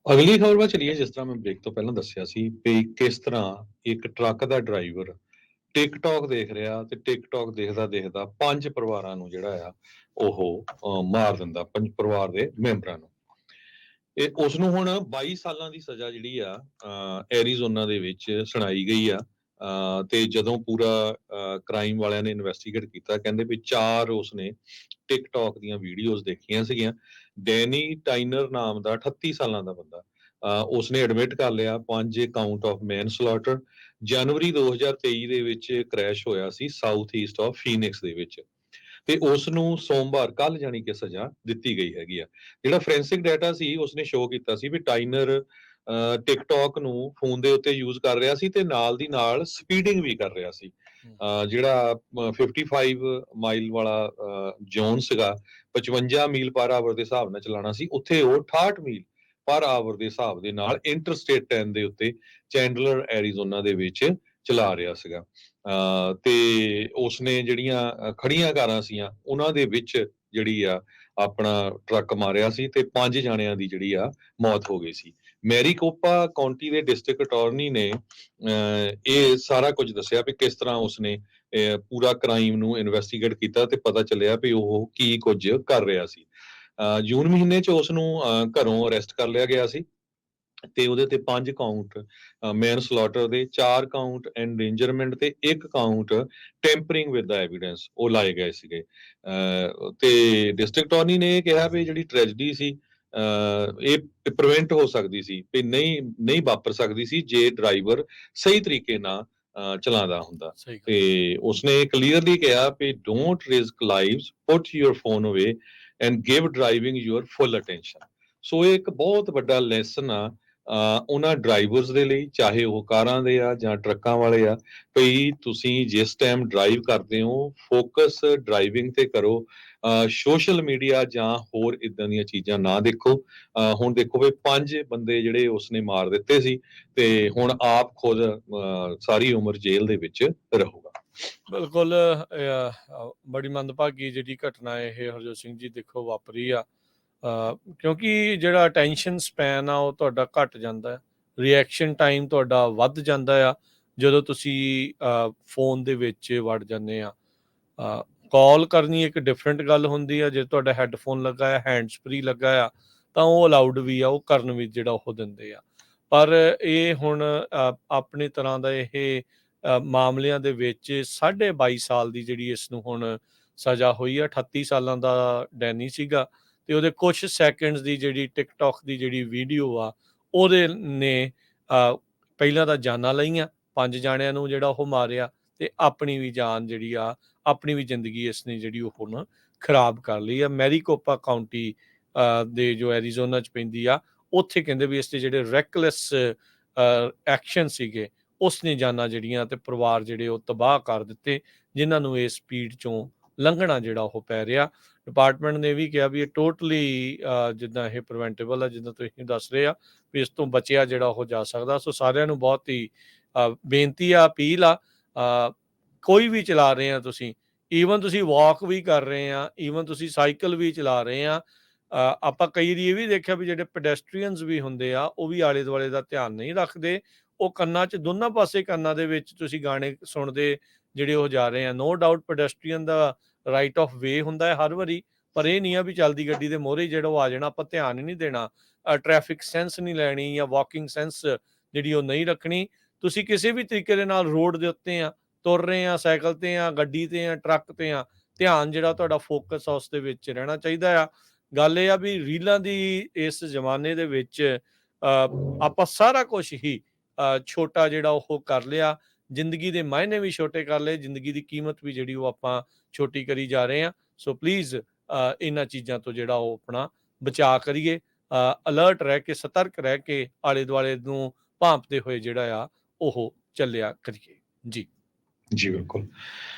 ਅਗਲੀ ਖਬਰ ਵੱਲ ਚਲੀਏ। ਜਿਸ ਤਰ੍ਹਾਂ ਮੈਂ ਬ੍ਰੇਕ ਤੋਂ ਪਹਿਲਾਂ ਦੱਸਿਆ ਸੀ ਵੀ ਕਿਸ ਤਰ੍ਹਾਂ ਇੱਕ ਟਰੱਕ ਦਾ ਡਰਾਈਵਰ ਟਿਕਟੌਕ ਦੇਖ ਰਿਹਾ ਤੇ ਟਿਕਟੌਕ ਦੇਖਦਾ ਦੇਖਦਾ 5 ਪਰਿਵਾਰਾਂ ਨੂੰ ਜਿਹੜਾ ਆ ਉਹ ਮਾਰ ਦਿੰਦਾ, 5 ਪਰਿਵਾਰ ਦੇ ਮੈਂਬਰਾਂ ਨੂੰ। ਇਹ ਉਸ ਨੂੰ ਹੁਣ 22 ਸਾਲਾਂ ਦੀ ਸਜ਼ਾ ਜਿਹੜੀ ਆ ਐਰੀਜ਼ੋਨਾ ਦੇ ਵਿੱਚ ਸੁਣਾਈ ਗਈ ਆ। ਤੇ ਜਦੋਂ ਪੂਰਾ ਕ੍ਰਾਈਮ ਵਾਲਿਆਂ ਨੇ ਇਨਵੈਸਟੀਗੇਟ ਕੀਤਾ, ਕਹਿੰਦੇ ਵੀ 4 ਉਸਨੇ ਟਿਕਟੌਕ ਦੀਆਂ ਵੀਡੀਓਜ਼ ਦੇਖੀਆਂ ਸੀਗੀਆਂ। ਡੈਨੀ ਟਾਈਨਰ ਨਾਮ ਦਾ 38 ਸਾਲਾਂ ਦਾ ਬੰਦਾ, ਉਸਨੇ ਐਡਮਿਟ ਕਰ ਲਿਆ 5 ਕਾਊਂਟ ਆਫ ਮੈਨਸਲੌਟਰ। ਜਨਵਰੀ 2023 ਦੇ ਵਿੱਚ ਕ੍ਰੈਸ਼ ਹੋਇਆ ਸੀ ਸਾਊਥ ਈਸਟ ਆਫ ਫੀਨਿਕਸ ਦੇ ਵਿੱਚ, ਤੇ ਉਸ ਨੂੰ ਸੋਮਵਾਰ ਕੱਲ ਜਾਣੀ ਕਿ ਸਜ਼ਾ ਦਿੱਤੀ ਗਈ ਹੈਗੀ ਆ। ਜਿਹੜਾ ਫੋਰੈਂਸਿਕ ਡਾਟਾ ਸੀ ਉਸਨੇ ਸ਼ੋਅ ਕੀਤਾ ਸੀ ਵੀ ਟਾਈਨਰ ਟਿਕਟੌਕ ਨੂੰ ਫੋਨ ਦੇ ਉੱਤੇ ਯੂਜ਼ ਕਰ ਰਿਹਾ ਸੀ ਤੇ ਨਾਲ ਦੀ ਨਾਲ ਸਪੀਡਿੰਗ ਵੀ ਕਰ ਰਿਹਾ ਸੀ। ਜਿਹੜਾ 55 ਮਾਈਲ ਵਾਲਾ ਜ਼ੋਨ ਸੀਗਾ, 55 ਮੀਲ ਪਰ ਆਵਰ ਦੇ ਹਿਸਾਬ ਨਾਲ ਚਲਾਉਣਾ ਸੀ, ਉੱਥੇ ਉਹ 68 ਮੀਲ ਪਰ ਆਵਰ ਦੇ ਹਿਸਾਬ ਦੇ ਨਾਲ ਇੰਟਰਸਟੇਟ 10 ਦੇ ਉੱਤੇ ਚੈਂਡਲਰ ਐਰੀਜ਼ੋਨਾ ਦੇ ਵਿੱਚ ਚਲਾ ਰਿਹਾ ਸੀਗਾ। ਤੇ ਉਸਨੇ ਜਿਹੜੀਆਂ ਖੜੀਆਂ ਕਾਰਾਂ ਸੀਆਂ ਉਹਨਾਂ ਦੇ ਵਿੱਚ ਜਿਹੜੀ ਆ ਆਪਣਾ ਟਰੱਕ ਮਾਰਿਆ ਸੀ ਤੇ 5 ਜਾਣਿਆਂ ਦੀ ਜਿਹੜੀ ਆ ਮੌਤ ਹੋ ਗਈ ਸੀ। ਮੈਰੀਕੋਪਾ ਕਾਉਂਟੀ ਦੇ ਡਿਸਟ੍ਰਿਕਟ ਅਟਾਰਨੀ ਨੇ ਇਹ ਸਾਰਾ ਕੁਝ ਦੱਸਿਆ ਵੀ ਕਿਸ ਤਰ੍ਹਾਂ ਉਸਨੇ ਪੂਰਾ ਕ੍ਰਾਈਮ ਨੂੰ ਇਨਵੈਸਟੀਗੇਟ ਕੀਤਾ ਤੇ ਪਤਾ ਚੱਲਿਆ ਵੀ ਉਹ ਕੀ ਕੁਝ ਕਰ ਰਿਹਾ ਸੀ। ਜੂਨ ਮਹੀਨੇ 'ਚ ਉਸ ਨੂੰ ਘਰੋਂ ਅਰੈਸਟ ਕਰ ਲਿਆ ਗਿਆ ਸੀ ਤੇ ਉਹਦੇ ਤੇ 5 ਕਾਊਂਟ ਮੈਨਸਲੌਟਰ ਦੇ, 4 ਕਾਊਂਟ ਐਂਡੇਂਜਰਮੈਂਟ ਤੇ 1 count tampering with the evidence ਉਹ ਲਾਏ ਗਏ ਸੀਗੇ। ਤੇ ਡਿਸਟ੍ਰਿਕਟ ਅਟਾਰਨੀ ਨੇ ਇਹ ਕਿਹਾ ਵੀ ਜਿਹੜੀ ਟ੍ਰੈਜਡੀ ਸੀ ਇਹ ਪ੍ਰੀਵੈਂਟ ਹੋ ਸਕਦੀ ਸੀ, ਵੀ ਨਹੀਂ ਵਾਪਰ ਸਕਦੀ ਸੀ ਜੇ ਡਰਾਈਵਰ ਸਹੀ ਤਰੀਕੇ ਨਾਲ ਚਲਾਉਂਦਾ ਹੁੰਦਾ। ਤੇ ਉਸਨੇ ਕਲੀਅਰਲੀ ਕਿਹਾ ਵੀ don't risk lives, put your phone away and give driving your full attention. So ਇਹ ਇੱਕ ਬਹੁਤ ਵੱਡਾ ਲੈਸਨ ਆ ਉਹਨਾਂ ਡਰਾਈਵਰਸ ਦੇ ਲਈ, ਚਾਹੇ ਉਹ ਕਾਰਾਂ ਦੇ ਆ ਜਾਂ ਟਰੱਕਾਂ ਵਾਲੇ ਆ, ਭਈ ਤੁਸੀਂ ਜਿਸ ਟਾਈਮ ਡਰਾਈਵ ਕਰਦੇ ਹੋ ਫੋਕਸ ਡਰਾਈਵਿੰਗ ਤੇ ਕਰੋ। ਸੋਸ਼ਲ ਮੀਡੀਆ ਜਾਂ ਹੋਰ ਇਦਾਂ ਦੀਆਂ ਚੀਜ਼ਾਂ ਨਾ ਦੇਖੋ। ਹੁਣ ਦੇਖੋ ਵੀ 5 ਬੰਦੇ ਜਿਹੜੇ ਉਸਨੇ ਮਾਰ ਦਿੱਤੇ ਸੀ ਤੇ ਹੁਣ ਆਪ ਖੁਦ ਸਾਰੀ ਉਮਰ ਜੇਲ੍ਹ ਦੇ ਵਿੱਚ ਰਹੂਗਾ। ਬਿਲਕੁਲ ਬੜੀ ਮੰਦਭਾਗੀ ਜਿਹੜੀ ਘਟਨਾ ਇਹ ਹਰਜੋਤ ਸਿੰਘ ਜੀ ਦੇਖੋ ਵਾਪਰੀ ਆ। ਕਿਉਂਕਿ ਜਿਹੜਾ ਅਟੈਂਸ਼ਨ ਸਪੈਨ ਆ ਉਹ ਤੁਹਾਡਾ ਘੱਟ ਜਾਂਦਾ, ਰਿਐਕਸ਼ਨ ਟਾਈਮ ਤੁਹਾਡਾ ਵੱਧ ਜਾਂਦਾ ਆ ਜਦੋਂ ਤੁਸੀਂ ਫੋਨ ਦੇ ਵਿੱਚ ਵੜ ਜਾਂਦੇ ਆ। ਕਾਲ ਕਰਨੀ ਇੱਕ ਡਿਫਰੈਂਟ ਗੱਲ ਹੁੰਦੀ ਆ, ਜੇ ਤੁਹਾਡਾ ਹੈੱਡਫੋਨ ਲੱਗਾ ਆ, ਹੈਂਡਸ ਫਰੀ ਲੱਗਾ ਆ ਤਾਂ ਉਹ ਅਲਾਊਡ ਵੀ ਆ, ਉਹ ਕਰਨ ਵਿੱਚ ਜਿਹੜਾ ਉਹ ਦਿੰਦੇ ਆ। ਪਰ ਇਹ ਹੁਣ ਆਪਣੇ ਤਰ੍ਹਾਂ ਦਾ ਇਹ ਮਾਮਲਿਆਂ ਦੇ ਵਿੱਚ 22.5 ਸਾਲ ਦੀ ਜਿਹੜੀ ਇਸ ਨੂੰ ਹੁਣ ਸਜ਼ਾ ਹੋਈ ਆ। 38 ਸਾਲਾਂ ਦਾ ਡੈਨੀ ਸੀਗਾ ਤੇ ਉਹਦੇ ਕੁਛ ਸੈਕਿੰਡਸ ਦੀ ਜਿਹੜੀ ਟਿਕਟੌਕ ਦੀ ਜਿਹੜੀ ਵੀਡੀਓ ਆ ਉਹਦੇ ਨੇ ਪਹਿਲਾਂ ਤਾਂ ਜਾਨਾਂ ਲਈਆਂ, 5 ਜਾਣਿਆਂ ਨੂੰ ਜਿਹੜਾ ਉਹ ਮਾਰਿਆ ਤੇ ਆਪਣੀ ਵੀ ਜਾਨ ਜਿਹੜੀ ਆ, ਆਪਣੀ ਵੀ ਜ਼ਿੰਦਗੀ ਇਸਨੇ ਜਿਹੜੀ ਉਹ ਹੁਣ ਖਰਾਬ ਕਰ ਲਈ ਆ। ਮੈਰੀਕੋਪਾ ਕਾਉਂਟੀ ਦੇ ਜੋ ਐਰੀਜ਼ੋਨਾ 'ਚ ਪੈਂਦੀ ਆ, ਉੱਥੇ ਕਹਿੰਦੇ ਵੀ ਇਸ ਦੇ ਜਿਹੜੇ ਰੈਕਲੈਸ ਐਕਸ਼ਨ ਸੀਗੇ ਉਸਨੇ ਜਾਨਾਂ ਜਿਹੜੀਆਂ ਤੇ ਪਰਿਵਾਰ ਜਿਹੜੇ ਉਹ ਤਬਾਹ ਕਰ ਦਿੱਤੇ, ਜਿਨ੍ਹਾਂ ਨੂੰ ਇਸ ਸਪੀਡ 'ਚੋਂ ਲੰਘਣਾ ਜਿਹੜਾ ਉਹ ਪੈ ਰਿਹਾ। ਡਿਪਾਰਟਮੈਂਟ ਨੇ ਵੀ ਕਿਹਾ ਵੀ ਇਹ ਟੋਟਲੀ ਜਿੱਦਾਂ ਇਹ ਪ੍ਰੀਵੈਂਟੇਬਲ ਆ, ਜਿੱਦਾਂ ਤੁਸੀਂ ਦੱਸ ਰਹੇ ਆ ਵੀ ਇਸ ਤੋਂ ਬਚਿਆ ਜਿਹੜਾ ਉਹ ਜਾ ਸਕਦਾ। ਸੋ ਸਾਰਿਆਂ ਨੂੰ ਬਹੁਤ ਹੀ ਬੇਨਤੀ ਆ, ਅਪੀਲ ਆ, ਕੋਈ ਵੀ ਚਲਾ ਰਹੇ ਆ ਤੁਸੀਂ, ਈਵਨ ਤੁਸੀਂ ਵਾਕ ਵੀ ਕਰ ਰਹੇ ਆ, ਈਵਨ ਤੁਸੀਂ ਸਾਈਕਲ ਵੀ ਚਲਾ ਰਹੇ ਆ, ਆਪਾਂ ਕਈ ਵਾਰੀ ਇਹ ਵੀ ਦੇਖਿਆ ਵੀ ਜਿਹੜੇ ਪੈਡੈਸਟਰੀਅਨਸ ਵੀ ਹੁੰਦੇ ਆ ਉਹ ਵੀ ਆਲੇ ਦੁਆਲੇ ਦਾ ਧਿਆਨ ਨਹੀਂ ਰੱਖਦੇ। ਉਹ ਕੰਨਾਂ 'ਚ ਦੋਨਾਂ ਪਾਸੇ ਕੰਨਾਂ ਦੇ ਵਿੱਚ ਤੁਸੀਂ ਗਾਣੇ ਸੁਣਦੇ ਜਿਹੜੇ ਉਹ ਜਾ ਰਹੇ ਆ। ਨੋ ਡਾਊਟ ਪੈਡੈਸਟਰੀਅਨ ਦਾ ਰਾਈਟ ਆਫ ਵੇ ਹੁੰਦਾ ਹੈ ਹਰ ਵਾਰੀ, ਪਰ ਇਹ ਨਹੀਂ ਆ ਵੀ ਚੱਲਦੀ ਗੱਡੀ ਦੇ ਮੋਹਰੇ ਜਿਹੜਾ ਉਹ ਆ ਜਾਣਾ, ਆਪਾਂ ਧਿਆਨ ਹੀ ਨਹੀਂ ਦੇਣਾ, ਟ੍ਰੈਫਿਕ ਸੈਂਸ ਨਹੀਂ ਲੈਣੀ ਜਾਂ ਵਾਕਿੰਗ ਸੈਂਸ ਜਿਹੜੀ ਉਹ ਨਹੀਂ ਰੱਖਣੀ। ਤੁਸੀਂ ਕਿਸੇ ਵੀ ਤਰੀਕੇ ਦੇ ਨਾਲ ਰੋਡ ਦੇ ਉੱਤੇ ਆ, ਤੁਰ ਰਹੇ ਆ, ਸਾਈਕਲ ਤੇ ਆ, ਗੱਡੀ ਤੇ ਆ, ਟਰੱਕ ਤੇ ਆ, ਧਿਆਨ ਜਿਹੜਾ ਤੁਹਾਡਾ ਫੋਕਸ ਆ ਉਸ ਦੇ ਵਿੱਚ ਰਹਿਣਾ ਚਾਹੀਦਾ ਆ। ਗੱਲ ਇਹ ਆ ਵੀ ਰੀਲਾਂ ਦੀ ਇਸ ਜ਼ਮਾਨੇ ਦੇ ਵਿੱਚ ਆਪਾਂ ਸਾਰਾ ਕੁਝ ਹੀ ਛੋਟਾ ਜਿਹੜਾ ਉਹ ਕਰ ਲਿਆ, ਜ਼ਿੰਦਗੀ ਦੇ ਮਾਇਨੇ ਵੀ ਛੋਟੇ ਕਰ ਲਏ, ਜ਼ਿੰਦਗੀ ਦੀ ਕੀਮਤ ਵੀ ਜਿਹੜੀ ਉਹ ਆਪਾਂ ਛੋਟੀ ਕਰੀ ਜਾ ਰਹੇ ਹਾਂ। ਸੋ ਪਲੀਜ਼ ਇਹਨਾਂ ਚੀਜ਼ਾਂ ਤੋਂ ਜਿਹੜਾ ਉਹ ਆਪਣਾ ਬਚਾਅ ਕਰੀਏ, ਅਲਰਟ ਰਹਿ ਕੇ, ਸਤਰਕ ਰਹਿ ਕੇ ਆਲੇ ਦੁਆਲੇ ਨੂੰ ਭਾਂਪਦੇ ਹੋਏ ਜਿਹੜਾ ਆ ਉਹ ਚੱਲਿਆ ਕਰੀਏ। ਜੀ ਜੀ ਬਿਲਕੁਲ।